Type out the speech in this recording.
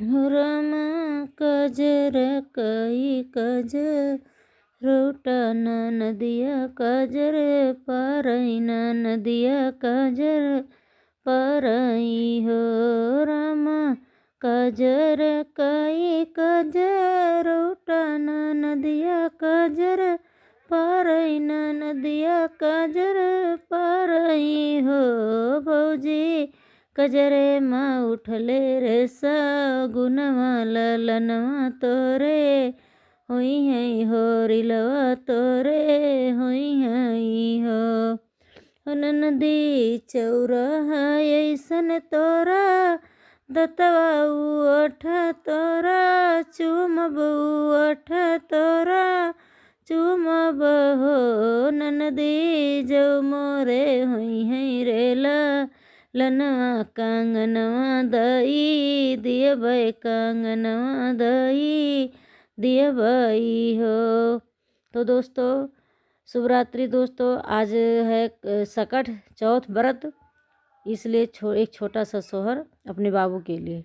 हो रामा काजर कई काजर रोटाना नदिया काजर पारैना नदिया काजर पारई हो रामा काजर कई काजर रोटाना नदिया काजर पारैना नदिया काजर पारई हो भौजी कजरे माँ उठले रे सगुनवा ललनवा तोरे होई है हो रिलवा तोरे होई है हो नदी चौराहा ऐसन तोरा दतवा उठ तोरा चुमब उठ तोरा चुमब हो नदी जो मोरे होई है रेला लनवा कंगनवा दई दिए भाई कंगनवा दई दिए भाई हो। तो दोस्तों शिवरात्रि दोस्तों आज है सकट चौथ व्रत, इसलिए एक छोटा सा सोहर अपने बाबू के लिए।